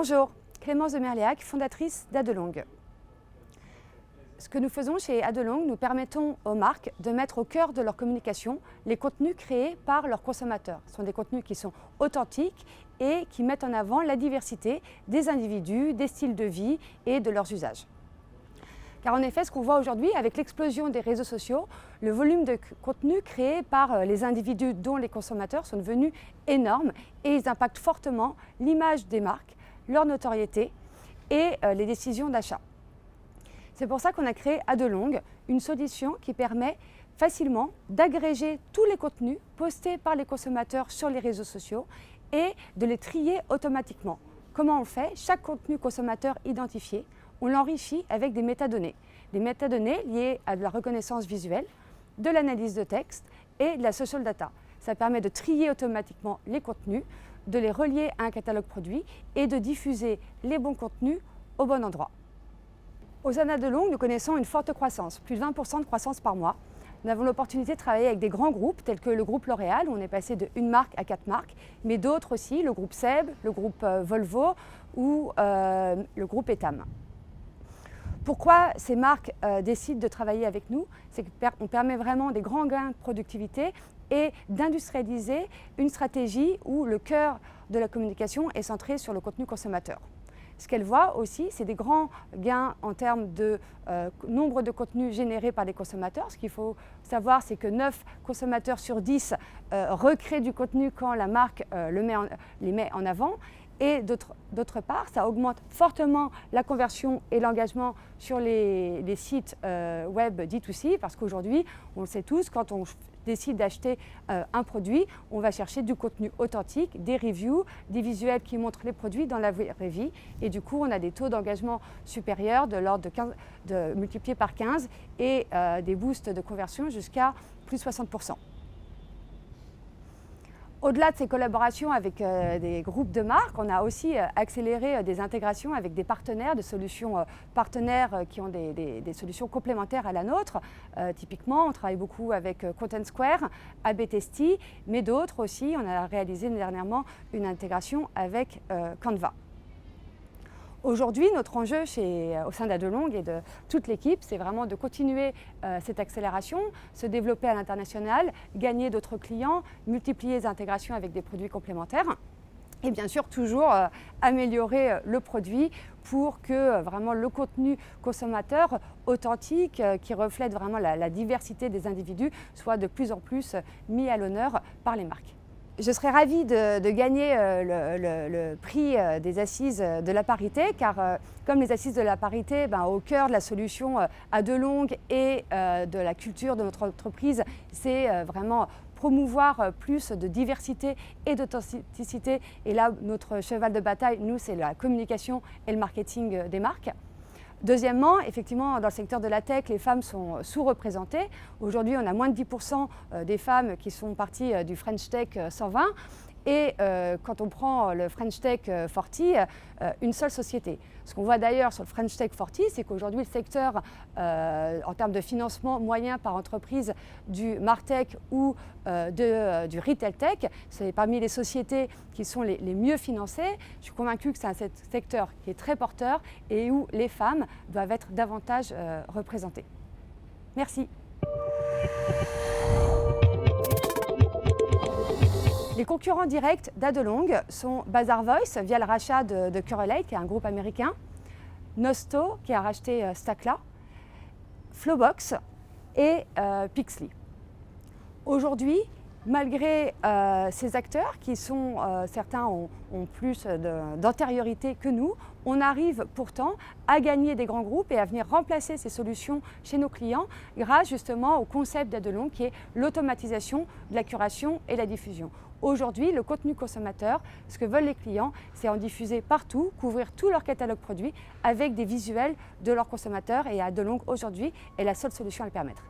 Bonjour, Clémence de Merléac, fondatrice d'Adelong. Ce que nous faisons chez Adelong, nous permettons aux marques de mettre au cœur de leur communication les contenus créés par leurs consommateurs. Ce sont des contenus qui sont authentiques et qui mettent en avant la diversité des individus, des styles de vie et de leurs usages. Car en effet, ce qu'on voit aujourd'hui avec l'explosion des réseaux sociaux, le volume de contenu créé par les individus dont les consommateurs sont devenus énormes et ils impactent fortement l'image des marques, leur notoriété et les décisions d'achat. C'est pour ça qu'on a créé Adelong, une solution qui permet facilement d'agréger tous les contenus postés par les consommateurs sur les réseaux sociaux et de les trier automatiquement. Comment on le fait? Chaque contenu consommateur identifié, on l'enrichit avec des métadonnées. Des métadonnées liées à de la reconnaissance visuelle, de l'analyse de texte et de la social data. Ça permet de trier automatiquement les contenus, de les relier à un catalogue produit et de diffuser les bons contenus au bon endroit. Au sein d'Adelong, nous connaissons une forte croissance, plus de 20% de croissance par mois. Nous avons l'opportunité de travailler avec des grands groupes tels que le groupe L'Oréal, où on est passé de 1 marque à 4 marques, mais d'autres aussi, le groupe Seb, le groupe Volvo ou le groupe Etam. Pourquoi ces marques décident de travailler avec nous? C'est qu'on permet vraiment des grands gains de productivité et d'industrialiser une stratégie où le cœur de la communication est centré sur le contenu consommateur. Ce qu'elle voit aussi, c'est des grands gains en termes de nombre de contenus générés par les consommateurs. Ce qu'il faut savoir, c'est que 9 consommateurs sur 10 recréent du contenu quand la marque les met en avant. Et d'autre part, ça augmente fortement la conversion et l'engagement sur les sites web D2C, parce qu'aujourd'hui, on le sait tous, quand on décide d'acheter un produit, on va chercher du contenu authentique, des reviews, des visuels qui montrent les produits dans la vraie vie. Et du coup, on a des taux d'engagement supérieurs de l'ordre de multipliés par 15 et des boosts de conversion jusqu'à plus 60%. Au-delà de ces collaborations avec des groupes de marques, on a aussi accéléré des intégrations avec des partenaires, des solutions partenaires qui ont des solutions complémentaires à la nôtre. Typiquement, on travaille beaucoup avec Content Square, AB Testy, mais d'autres aussi. On a réalisé dernièrement une intégration avec Canva. Aujourd'hui, notre enjeu au sein d'Adelong et de toute l'équipe, c'est vraiment de continuer cette accélération, se développer à l'international, gagner d'autres clients, multiplier les intégrations avec des produits complémentaires et bien sûr toujours améliorer le produit pour que vraiment le contenu consommateur authentique qui reflète vraiment la diversité des individus soit de plus en plus mis à l'honneur par les marques. Je serais ravie de gagner le prix des assises de la parité, car comme les assises de la parité, au cœur de la solution Adelong et de la culture de notre entreprise, c'est vraiment promouvoir plus de diversité et d'authenticité. Et là, notre cheval de bataille, nous, c'est la communication et le marketing des marques. Deuxièmement, effectivement, dans le secteur de la tech, les femmes sont sous-représentées. Aujourd'hui, on a moins de 10% des femmes qui sont parties du French Tech 120. Et quand on prend le French Tech 40, une seule société. Ce qu'on voit d'ailleurs sur le French Tech 40, c'est qu'aujourd'hui, le secteur, en termes de financement moyen par entreprise du Martech ou du Retail Tech, c'est parmi les sociétés qui sont les mieux financées. Je suis convaincue que c'est un secteur qui est très porteur et où les femmes doivent être davantage représentées. Merci. Les concurrents directs d'Adelong sont Bazaar Voice via le rachat de Correlate, qui est un groupe américain, Nosto, qui a racheté Stackla, Flowbox et Pixly. Aujourd'hui, malgré ces acteurs qui sont, certains ont plus d'antériorité que nous, on arrive pourtant à gagner des grands groupes et à venir remplacer ces solutions chez nos clients grâce justement au concept d'Adelong qui est l'automatisation de la curation et la diffusion. Aujourd'hui, le contenu consommateur, ce que veulent les clients, c'est en diffuser partout, couvrir tout leur catalogue produit avec des visuels de leurs consommateurs et Adelong aujourd'hui est la seule solution à le permettre.